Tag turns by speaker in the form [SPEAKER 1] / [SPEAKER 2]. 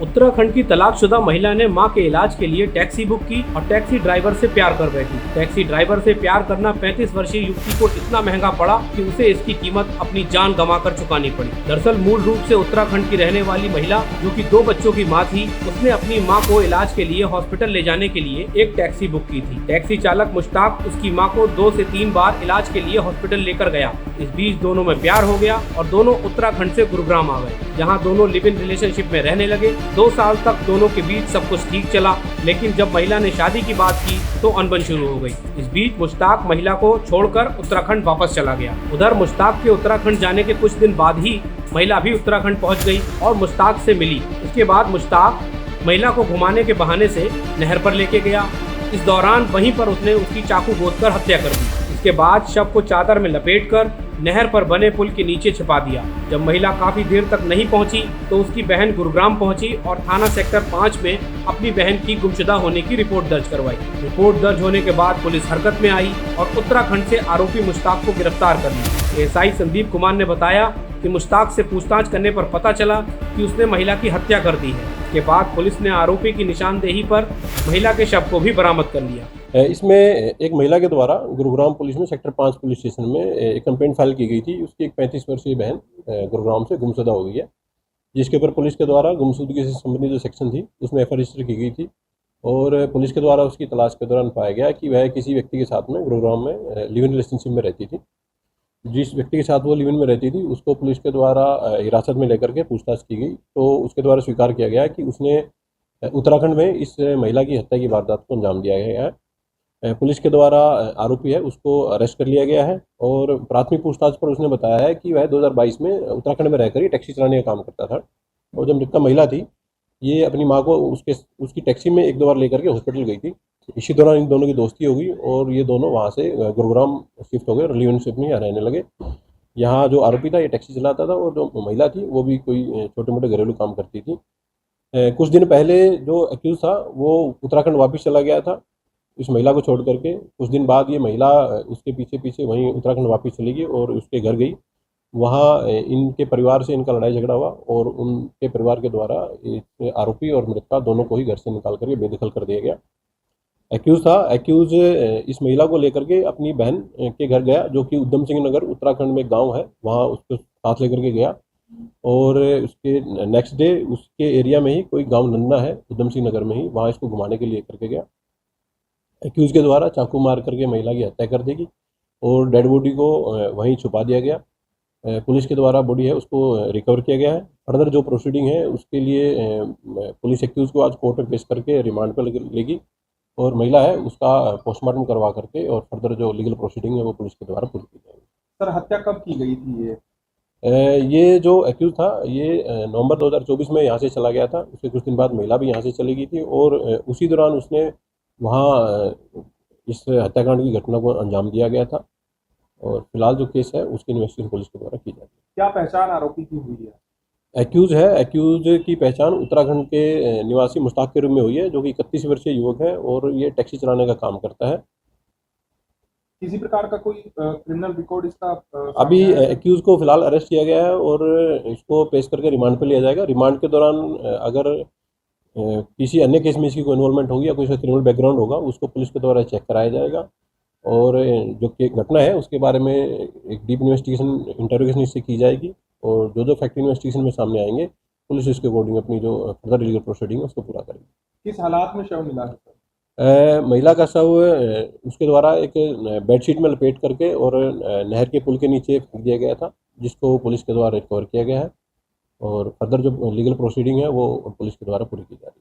[SPEAKER 1] उत्तराखंड की तलाकशुदा महिला ने मां के इलाज के लिए टैक्सी बुक की और टैक्सी ड्राइवर से प्यार कर बैठी। टैक्सी ड्राइवर से प्यार करना 35 वर्षीय युवती को इतना महंगा पड़ा कि उसे इसकी कीमत अपनी जान गंवाकर चुकानी पड़ी। दरअसल मूल रूप से उत्तराखंड की रहने वाली महिला, जो कि 2 बच्चों की मां थी, उसने अपनी मां को इलाज के लिए हॉस्पिटल ले जाने के लिए एक टैक्सी बुक की थी। टैक्सी चालक मुश्ताक उसकी मां को 2 से 3 बार इलाज के लिए हॉस्पिटल लेकर गया। इस बीच दोनों में प्यार हो गया और दोनों उत्तराखंड से गुरुग्राम आ गए, जहां दोनों लिव इन रिलेशनशिप में रहने लगे। 2 साल तक दोनों के बीच सब कुछ ठीक चला, लेकिन जब महिला ने शादी की बात की तो अनबन शुरू हो गई। इस बीच मुश्ताक महिला को छोड़कर उत्तराखंड वापस चला गया। उधर मुश्ताक के उत्तराखंड जाने के कुछ दिन बाद ही महिला भी उत्तराखंड पहुंच गई और मुश्ताक से मिली। इसके बाद मुश्ताक महिला को घुमाने के बहाने से नहर पर लेके गया। इस दौरान वहीं पर उसने उसकी चाकू गोदकर हत्या कर दी। इसके बाद शव को चादर में लपेटकर नहर पर बने पुल के नीचे छिपा दिया। जब महिला काफी देर तक नहीं पहुंची तो उसकी बहन गुरुग्राम पहुंची और थाना सेक्टर 5 में अपनी बहन की गुमशुदा होने की रिपोर्ट दर्ज करवाई। रिपोर्ट दर्ज होने के बाद पुलिस हरकत में आई और उत्तराखंड से आरोपी मुश्ताक को गिरफ्तार कर लिया। एएसआई संदीप कुमार ने बताया कि मुश्ताक से पूछताछ करने पर पता चला कि उसने महिला की हत्या कर दी है। इसके बाद पुलिस ने आरोपी की निशानदेही पर महिला के शव को भी बरामद कर लिया।
[SPEAKER 2] इसमें एक महिला के द्वारा गुरुग्राम पुलिस में सेक्टर 5 पुलिस स्टेशन में एक कंप्लेंट फाइल की गई थी। उसकी एक 35 वर्षीय बहन गुरुग्राम से गुमशुदा हो गई है, जिसके ऊपर पुलिस के द्वारा गुमशुदगी से संबंधित जो सेक्शन थी उसमें एफआईआर रजिस्टर की गई थी और पुलिस के द्वारा उसकी तलाश के दौरान पाया गया कि वह किसी व्यक्ति के साथ में गुरुग्राम में लिव इन रिलेशनशिप में रहती थी। जिस व्यक्ति के साथ वो लिव इन में रहती थी उसको पुलिस के द्वारा हिरासत में लेकर के पूछताछ की गई तो उसके द्वारा स्वीकार किया गया कि उसने उत्तराखंड में इस महिला की हत्या की वारदात को अंजाम दिया गया है। पुलिस के द्वारा आरोपी है उसको अरेस्ट कर लिया गया है और प्राथमिक पूछताछ पर उसने बताया है कि वह 2022 में उत्तराखंड में रहकर ही टैक्सी चलाने का काम करता था और जब मृतक महिला थी ये अपनी मां को उसकी टैक्सी में 1-2 बार लेकर के हॉस्पिटल गई थी। इसी दौरान इन दोनों की दोस्ती हो गई और ये दोनों वहाँ से गुरुग्राम शिफ्ट हो गए और लिव इन शिफ्ट में यहाँ रहने लगे। यहाँ जो आरोपी था ये टैक्सी चलाता था और जो महिला थी वो भी कोई छोटे मोटे घरेलू काम करती थी। कुछ दिन पहले जो एक्यूज था वो उत्तराखंड वापस चला गया था इस महिला को छोड़ करके। कुछ दिन बाद ये महिला उसके पीछे पीछे वहीं उत्तराखंड वापस चली गई और उसके घर गई। वहाँ इनके परिवार से इनका लड़ाई झगड़ा हुआ और उनके परिवार के द्वारा आरोपी और मृतका दोनों को ही घर से निकाल करके बेदखल कर दिया गया। एक्यूज इस महिला को लेकर के अपनी बहन के घर गया जो कि उधम सिंह नगर उत्तराखंड में गाँव है, वहाँ उसको साथ लेकर के गया और उसके नेक्स्ट डे उसके एरिया में ही कोई गाँव नन्ना है उधम सिंह नगर में ही, वहाँ इसको घुमाने के लिए करके गया। एक्यूज के द्वारा चाकू मार करके महिला की हत्या कर देगी और डेड बॉडी को वहीं छुपा दिया गया। पुलिस के द्वारा बॉडी है उसको रिकवर किया गया है। फर्दर जो प्रोसीडिंग है उसके लिए पुलिस एक्यूज को आज कोर्ट में पेश करके रिमांड पर लेगी और महिला है उसका पोस्टमार्टम करवा करके और फर्दर जो लीगल प्रोसीडिंग है वो पुलिस के द्वारा पूरी की जाएगी।
[SPEAKER 3] सर, हत्या कब की गई थी
[SPEAKER 2] ये जो एक्यूज था ये नवंबर 2024 में यहाँ से चला गया था। उसके कुछ दिन बाद महिला भी यहाँ से चली गई थी और उसी दौरान उसने वहाँ इस हत्याकांड की घटना को अंजाम दिया गया था और फिलहाल जो केस है उसकी इन्वेस्टिगेशन पुलिस के द्वारा की जाती है।
[SPEAKER 3] क्या पहचान आरोपी की हुई है?
[SPEAKER 2] एक्यूज की पहचान उत्तराखंड के निवासी मुश्ताक के रूप में हुई है जो कि 31 वर्षीय युवक है और ये टैक्सी चलाने का काम करता है।
[SPEAKER 3] किसी प्रकार का कोई क्रिमिनल रिकॉर्ड इसका
[SPEAKER 2] अभी एक्यूज को फिलहाल अरेस्ट किया गया है और इसको पेश करके रिमांड पर लिया जाएगा। रिमांड के दौरान अगर किसी अन्य केस में इसकी कोई इन्वॉल्वमेंट होगी या कोई क्रिमिनल बैकग्राउंड होगा उसको पुलिस के द्वारा चेक कराया जाएगा और जो घटना है उसके बारे में एक डीप इन्वेस्टिगेशन इंटरोगेशन इससे की जाएगी और जो फैक्ट इन्वेस्टिगेशन में सामने आएंगे पुलिस इसके अकॉर्डिंग अपनी जो फर्दर लीगल प्रोसीडिंग है उसको पूरा करेगी।
[SPEAKER 3] किस हालात में शव मिला है?
[SPEAKER 2] महिला का शव उसके द्वारा एक बेडशीट में लपेट करके और नहर के पुल के नीचे फेंक दिया गया था जिसको पुलिस के द्वारा रिकवर किया गया है और फर्दर जो लीगल प्रोसीडिंग है वो पुलिस के द्वारा पूरी की जा रही है।